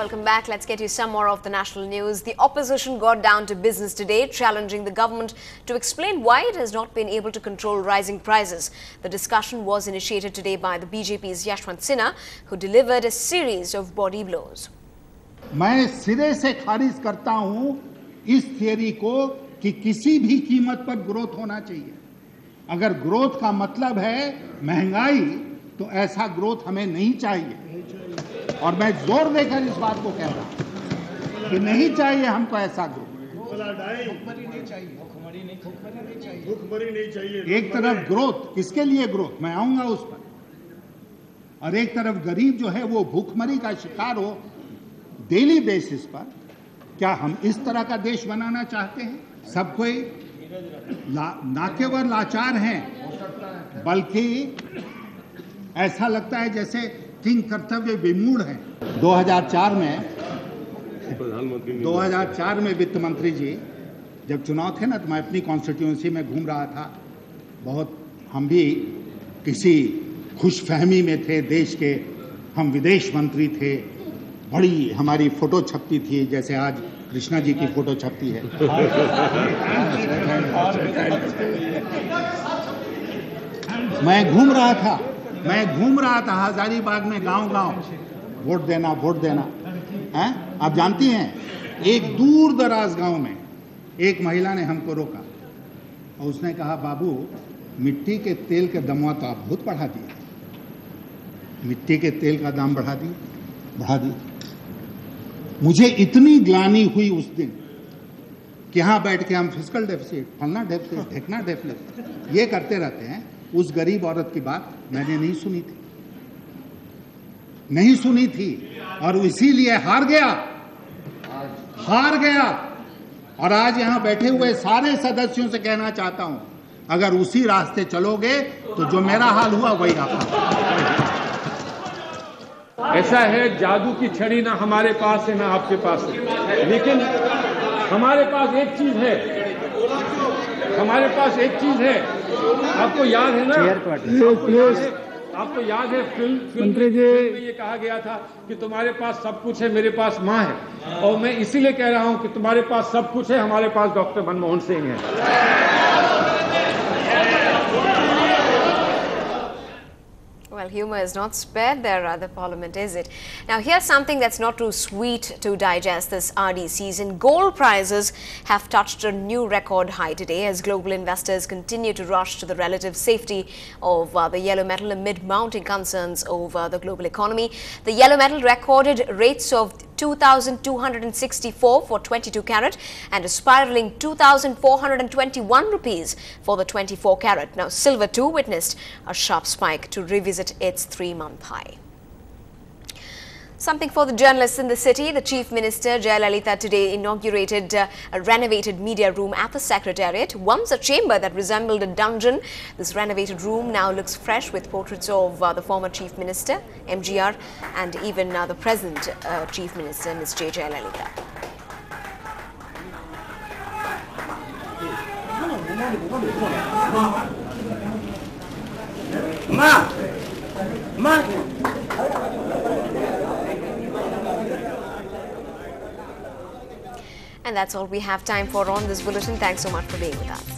Welcome back. Let's get you some more of the national news. The opposition got down to business today, challenging the government to explain why it has not been able to control rising prices. The discussion was initiated today by the BJP's Yashwant Sinha, who delivered a series of body blows. मैं सिरे से खारिज करता हूं इस theory को कि किसी भी कीमत पर ग्रोथ होना चाहिए। अगर ग्रोथ का मतलब है महंगाई, तो ऐसा ग्रोथ हमें नहीं चाहिए। और मैं जोर देकर इस बात को कह रहा हूं कि नहीं चाहिए हमको ऐसा ग्रोथ। एक तरफ ग्रोथ, किसके लिए ग्रोथ, मैं आऊंगा उस पर, और एक तरफ गरीब जो है वो भूखमरी का शिकार हो डेली बेसिस पर। क्या हम इस तरह का देश बनाना चाहते हैं? सब कोई ना केवल लाचार हैं, बल्कि ऐसा लगता है जैसे किंग कर्तव्य विमूढ़ है। 2004 में वित्त मंत्री जी जब चुनाव थे ना, तो मैं अपनी कॉन्स्टिट्यूएंसी में घूम रहा था। बहुत हम भी किसी खुशफहमी में थे देश के, हम विदेश मंत्री थे, बड़ी हमारी फोटो छपती थी, जैसे आज कृष्णा जी की फोटो छपती है। मैं घूम रहा था हजारीबाग में, गांव-गांव, वोट देना हैं। आप जानती हैं, एक दूर दराज गांव में एक महिला ने हमको रोका और उसने कहा, बाबू मिट्टी के तेल के दाम तो आप बहुत बढ़ा दिए, मिट्टी के तेल का दाम बढ़ा दिए। मुझे इतनी ग्लानि हुई उस दिन कि यहाँ बैठ के हम फिस्कल डेफिसिट, फलना डेफिसिट, ढेकना डेफिसिट ये करते रहते हैं। उस गरीब औरत की बात मैंने नहीं सुनी थी और इसीलिए हार गया। और आज यहाँ बैठे हुए सारे सदस्यों से कहना चाहता हूं, अगर उसी रास्ते चलोगे तो जो मेरा हाल हुआ वही आपका। ऐसा है, जादू की छड़ी ना हमारे पास है ना आपके पास है, लेकिन हमारे पास एक चीज है, आपको याद है ना, आपको याद है फिल्म में ये कहा गया था कि तुम्हारे पास सब कुछ है, मेरे पास माँ है। और मैं इसीलिए कह रहा हूं कि तुम्हारे पास सब कुछ है, हमारे पास डॉक्टर मनमोहन सिंह है। Well, humor is not spared there, the parliament, is it? Now, here's something that's not too sweet to digest this RD season. Gold prices have touched a new record high today as global investors continue to rush to the relative safety of the yellow metal amid mounting concerns over the global economy. The yellow metal recorded rates of 2,264 for 22 carat and a spiraling 2,421 rupees for the 24 carat. Now, silver too witnessed a sharp spike to revisit its 3-month high. Something for the journalists in the city. The Chief Minister Jayalalitha today inaugurated a renovated media room at the Secretariat. Once a chamber that resembled a dungeon, this renovated room now looks fresh with portraits of the former Chief Minister, MGR, and even the present Chief Minister, Ms. J. Jayalalitha. And that's all we have time for on this bulletin. Thanks so much for being with us.